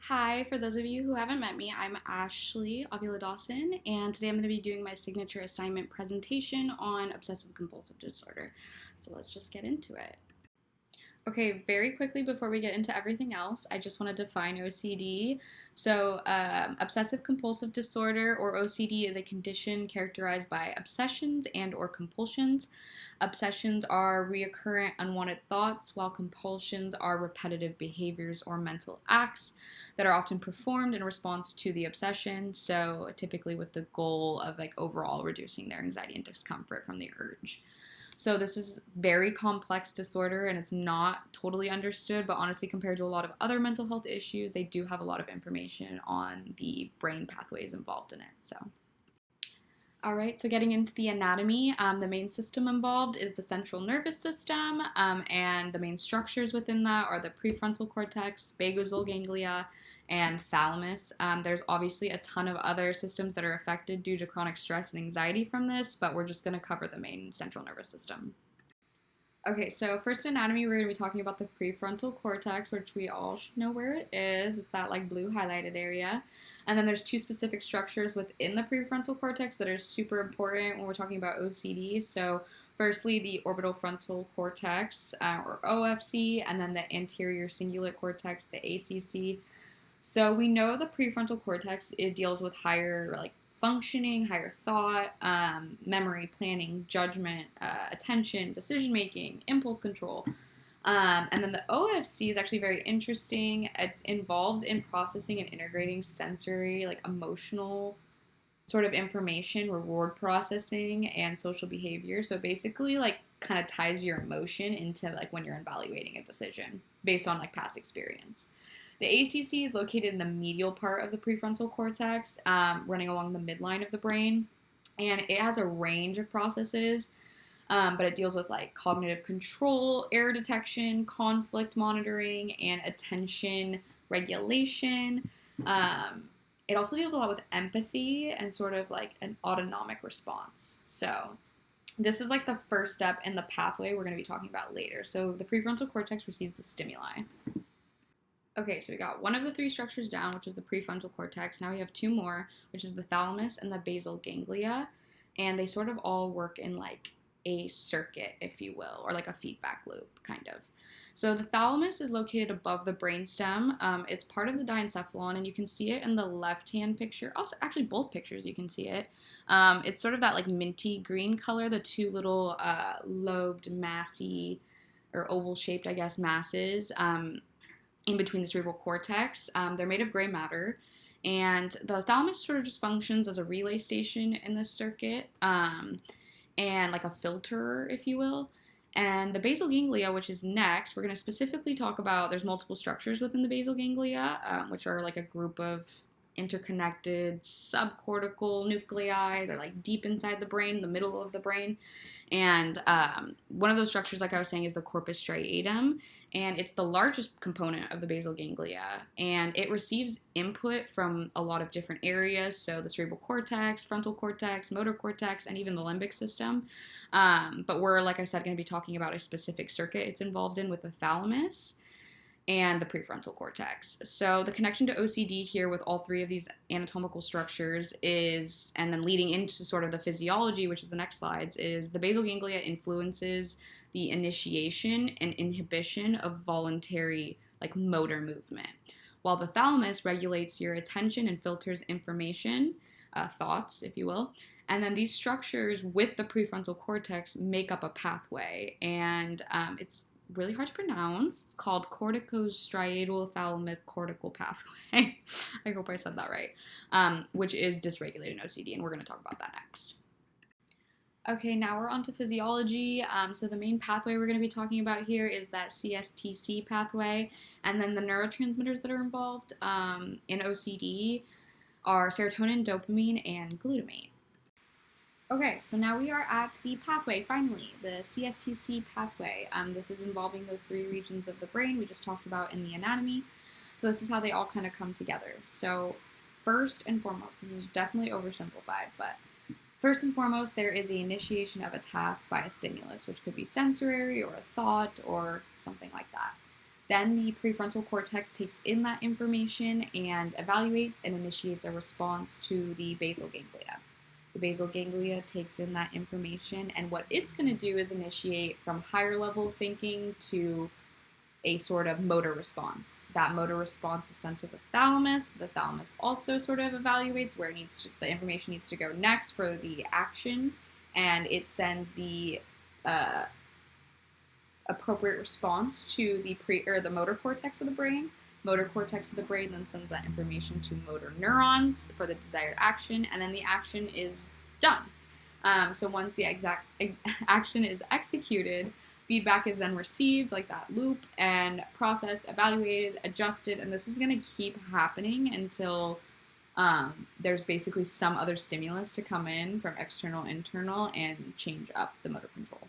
Hi, for those of you who haven't met me, I'm Ashley Avila-Dawson, and today I'm going to be doing my signature assignment presentation on obsessive compulsive disorder. So let's just get into it. Okay, very quickly before we get into everything else, I just want to define OCD. So, obsessive compulsive disorder, or OCD, is a condition characterized by obsessions and/or compulsions. Obsessions are recurrent, unwanted thoughts, while compulsions are repetitive behaviors or mental acts that are often performed in response to the obsession. So, typically with the goal of overall reducing their anxiety and discomfort from the urge. So this is very complex disorder and it's not totally understood, but honestly, compared to a lot of other mental health issues, they do have a lot of information on the brain pathways involved in it. All right, so getting into the anatomy, the main system involved is the central nervous system, and the main structures within that are the prefrontal cortex, basal ganglia, and thalamus. There's obviously a ton of other systems that are affected due to chronic stress and anxiety from this, but we're just going to cover the main central nervous system. Okay, so first anatomy, we're going to be talking about the prefrontal cortex, which we all should know where it is. It's that blue highlighted area. And then there's two specific structures within the prefrontal cortex that are super important when we're talking about OCD. So firstly, the orbital frontal cortex, or OFC, and then the anterior cingulate cortex, the ACC. So we know the prefrontal cortex, it deals with higher functioning, higher thought, memory, planning, judgment, attention, decision making, impulse control. And then the OFC is actually very interesting. It's involved in processing and integrating sensory, emotional sort of information, reward processing, and social behavior. So basically, kind of ties your emotion into when you're evaluating a decision based on past experience. The ACC is located in the medial part of the prefrontal cortex, running along the midline of the brain, and it has a range of processes, but it deals with cognitive control, error detection, conflict monitoring, and attention regulation. It also deals a lot with empathy and sort of an autonomic response. So this is the first step in the pathway we're going to be talking about later. So the prefrontal cortex receives the stimuli. Okay, so we got one of the three structures down, which is the prefrontal cortex. Now we have two more, which is the thalamus and the basal ganglia. And they sort of all work in a circuit, if you will, or a feedback loop, kind of. So the thalamus is located above the brainstem. It's part of the diencephalon, and you can see it in the left-hand picture. Also, actually, both pictures you can see it. It's sort of that minty green color, the two little lobed, massy, or oval-shaped, I guess, masses. In between the cerebral cortex. They're made of gray matter, and the thalamus sort of just functions as a relay station in this circuit, and a filter, if you will. And the basal ganglia, which is next, we're going to specifically talk about, there's multiple structures within the basal ganglia, which are a group of interconnected subcortical nuclei. They're deep inside the brain, the middle of the brain. And one of those structures, like I was saying, is the corpus striatum, and it's the largest component of the basal ganglia, and it receives input from a lot of different areas, so the cerebral cortex, frontal cortex, motor cortex, and even the limbic system. But we're, like I said, going to be talking about a specific circuit it's involved in with the thalamus and the prefrontal cortex. So the connection to OCD here with all three of these anatomical structures is, and then leading into sort of the physiology, which is the next slides, is the basal ganglia influences the initiation and inhibition of voluntary motor movement, while the thalamus regulates your attention and filters information, thoughts, if you will. And then these structures with the prefrontal cortex make up a pathway, and it's really hard to pronounce. It's called corticostriatal thalamic cortical pathway. I hope I said that right. Which is dysregulated in OCD, and we're going to talk about that next. Okay, now we're on to physiology. So the main pathway we're going to be talking about here is that CSTC pathway, and then the neurotransmitters that are involved in OCD are serotonin, dopamine, and glutamate. Okay, so now we are at the pathway, finally, the CSTC pathway. This is involving those three regions of the brain we just talked about in the anatomy. So this is how they all kind of come together. So first and foremost, this is definitely oversimplified, but first and foremost, there is the initiation of a task by a stimulus, which could be sensory or a thought or something like that. Then the prefrontal cortex takes in that information and evaluates and initiates a response to the basal ganglia. The basal ganglia takes in that information, and what it's going to do is initiate from higher level thinking to a sort of motor response. That motor response is sent to the thalamus. The thalamus also sort of evaluates where the information needs to go next for the action, and it sends the appropriate response to the motor cortex of the brain. Motor cortex of the brain then sends that information to motor neurons for the desired action, and then the action is done. So once the exact action is executed, feedback is then received, like that loop, and processed, evaluated, adjusted, and this is going to keep happening until there's basically some other stimulus to come in from external, internal, and change up the motor control.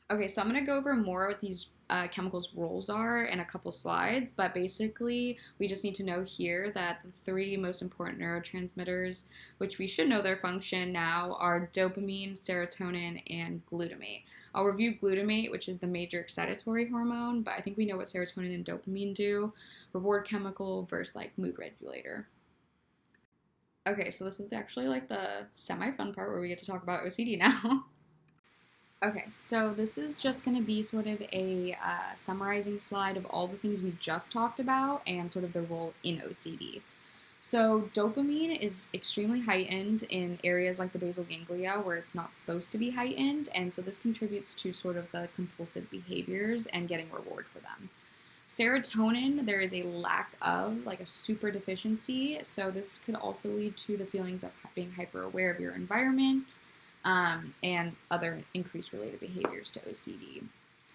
Okay, so I'm going to go over more what these chemicals' roles are in a couple slides, but basically we just need to know here that the three most important neurotransmitters, which we should know their function now, are dopamine, serotonin, and glutamate. I'll review glutamate, which is the major excitatory hormone, but I think we know what serotonin and dopamine do. Reward chemical versus like mood regulator. Okay, so this is actually like the semi-fun part where we get to talk about OCD now. Okay, so this is just going to be sort of a summarizing slide of all the things we just talked about and sort of their role in OCD. So dopamine is extremely heightened in areas like the basal ganglia where it's not supposed to be heightened, and so this contributes to sort of the compulsive behaviors and getting reward for them. Serotonin, there is a lack of, like a super deficiency, so this could also lead to the feelings of being hyper aware of your environment, and other increased related behaviors to OCD.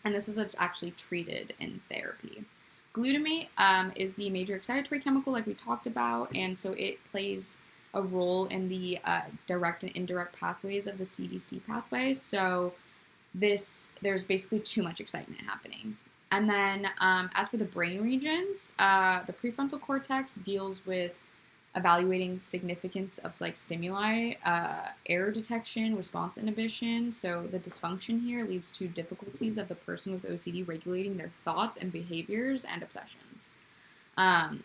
And this is what's actually treated in therapy. Glutamate is the major excitatory chemical like we talked about, and so it plays a role in the direct and indirect pathways of the CDC pathway. So there's basically too much excitement happening. And then as for the brain regions, the prefrontal cortex deals with evaluating significance of like stimuli, error detection, response inhibition. So the dysfunction here leads to difficulties of the person with OCD regulating their thoughts and behaviors and obsessions. The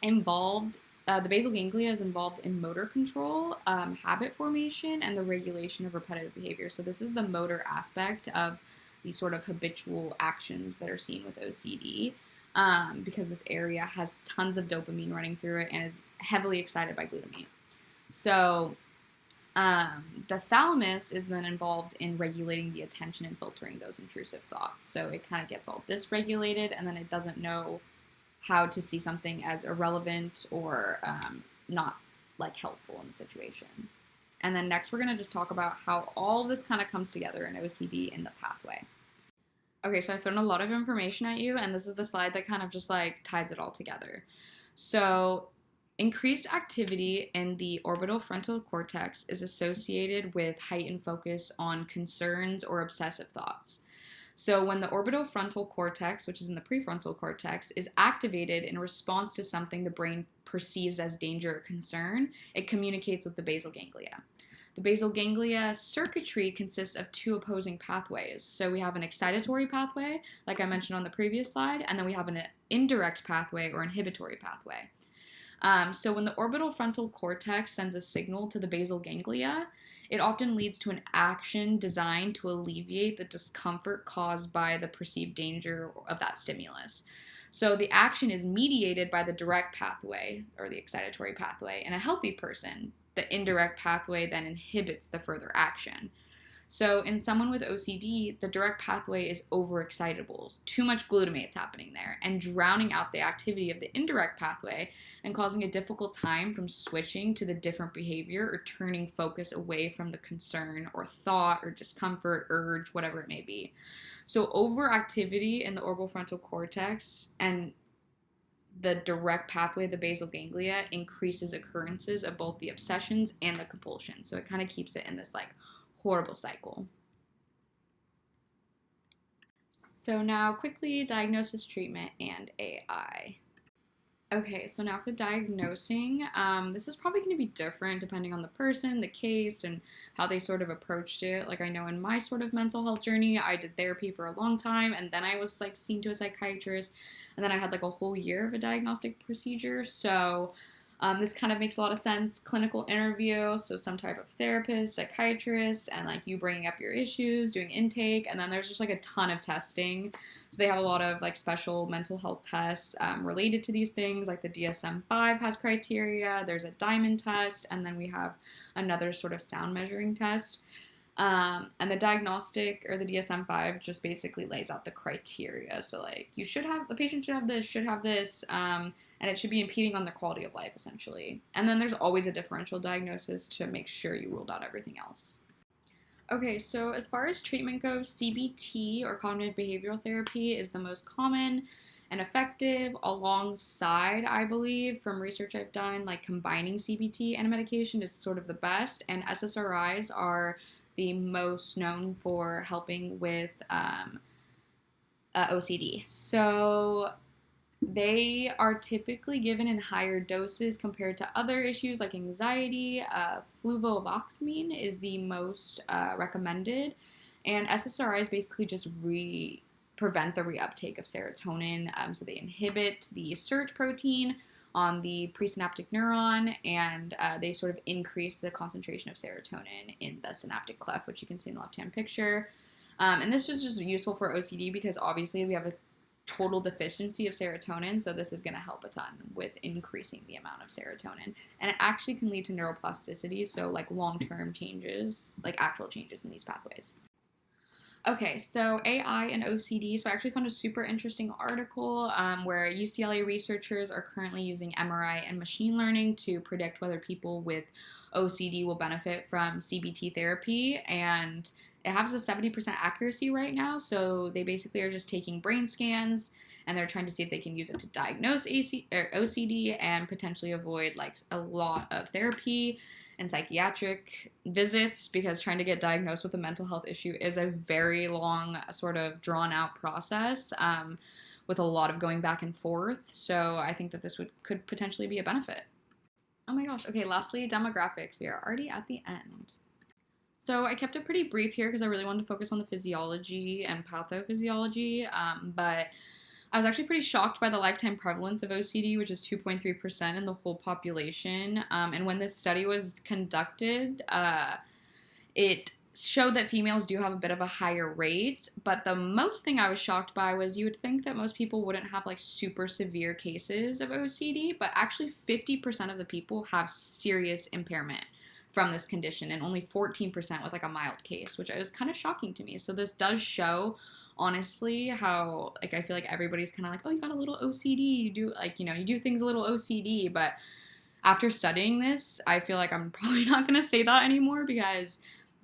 basal ganglia is involved in motor control, habit formation, and the regulation of repetitive behavior. So this is the motor aspect of these sort of habitual actions that are seen with OCD. Because this area has tons of dopamine running through it and is heavily excited by glutamate. So the thalamus is then involved in regulating the attention and filtering those intrusive thoughts. So it kind of gets all dysregulated, and then it doesn't know how to see something as irrelevant or not like helpful in the situation. And then next we're going to just talk about how all this kind of comes together in OCD in the pathway. Okay, so I've thrown a lot of information at you, and this is the slide that kind of just like ties it all together. So increased activity in the orbitofrontal cortex is associated with heightened focus on concerns or obsessive thoughts. So when the orbitofrontal cortex, which is in the prefrontal cortex, is activated in response to something the brain perceives as danger or concern, it communicates with the basal ganglia. The basal ganglia circuitry consists of two opposing pathways. So we have an excitatory pathway, like I mentioned on the previous slide, and then we have an indirect pathway or inhibitory pathway. So when the orbitofrontal cortex sends a signal to the basal ganglia, it often leads to an action designed to alleviate the discomfort caused by the perceived danger of that stimulus. So the action is mediated by the direct pathway or the excitatory pathway in a healthy person. The indirect pathway then inhibits the further action. So in someone with OCD, the direct pathway is overexcitable. Too much glutamate's happening there and drowning out the activity of the indirect pathway and causing a difficult time from switching to the different behavior or turning focus away from the concern or thought or discomfort, urge, whatever it may be. So overactivity in the orbitofrontal cortex and the direct pathway of the basal ganglia increases occurrences of both the obsessions and the compulsions. So it kind of keeps it in this like horrible cycle. So now quickly, diagnosis, treatment, and AI. Okay, so now for diagnosing, this is probably going to be different depending on the person, the case, and how they sort of approached it. Like, I know in my sort of mental health journey, I did therapy for a long time, and then I was like seen to a psychiatrist, and then I had like a whole year of a diagnostic procedure. So this kind of makes a lot of sense. Clinical interview, so some type of therapist, psychiatrist, and like you bringing up your issues, doing intake, and then there's just like a ton of testing. So they have a lot of like special mental health tests related to these things, like the DSM-5 has criteria. There's a diamond test, and then we have another sort of sound measuring test. And the diagnostic or the DSM-5 just basically lays out the criteria. So like the patient should have this, and it should be impeding on their quality of life essentially. And then there's always a differential diagnosis to make sure you ruled out everything else. Okay, so as far as treatment goes, CBT or cognitive behavioral therapy is the most common and effective alongside, I believe, from research I've done, like combining CBT and a medication is sort of the best, and SSRIs are the most known for helping with OCD. So they are typically given in higher doses compared to other issues like anxiety. Fluvoxamine is the most recommended, and SSRIs basically just prevent the reuptake of serotonin. So they inhibit the SERT protein on the presynaptic neuron, and they sort of increase the concentration of serotonin in the synaptic cleft, which you can see in the left-hand picture. And this is just useful for OCD because obviously we have a total deficiency of serotonin, so this is going to help a ton with increasing the amount of serotonin. And it actually can lead to neuroplasticity, so like long-term changes, like actual changes in these pathways. Okay, so AI and OCD. So I actually found a super interesting article where UCLA researchers are currently using MRI and machine learning to predict whether people with OCD will benefit from CBT therapy. And it has a 70% accuracy right now. So they basically are just taking brain scans and they're trying to see if they can use it to diagnose OCD and potentially avoid like a lot of therapy and psychiatric visits, because trying to get diagnosed with a mental health issue is a very long, sort of drawn out process with a lot of going back and forth. So I think that this could potentially be a benefit. Oh my gosh. Okay, lastly, demographics. We are already at the end. So I kept it pretty brief here because I really wanted to focus on the physiology and pathophysiology, but I was actually pretty shocked by the lifetime prevalence of OCD, which is 2.3% in the whole population. And when this study was conducted, it showed that females do have a bit of a higher rate. But the most thing I was shocked by was you would think that most people wouldn't have like super severe cases of OCD, but actually 50% of the people have serious impairment from this condition, and only 14% with like a mild case, which was kind of shocking to me. So this does show, honestly, how like I feel like everybody's kind of like, oh, you got a little OCD, you do like, you know, you do things a little OCD, but after studying this, I feel like I'm probably not going to say that anymore, because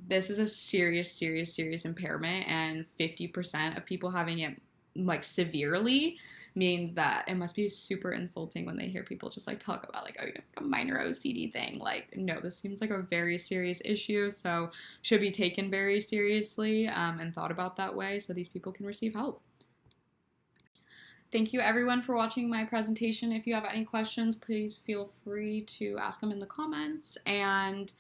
this is a serious impairment, and 50% of people having it like severely means that it must be super insulting when they hear people just like talk about like, oh, you have a minor OCD thing. Like, no, this seems like a very serious issue, so should be taken very seriously and thought about that way so these people can receive help. Thank you everyone for watching my presentation. If you have any questions, please feel free to ask them in the comments. And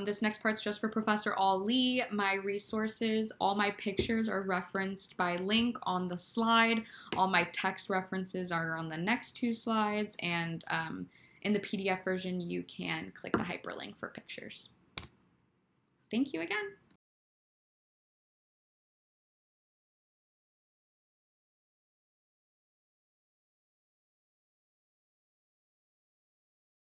this next part's just for Professor Ali. My resources, all my pictures are referenced by link on the slide. All my text references are on the next two slides. And in the PDF version, you can click the hyperlink for pictures. Thank you again.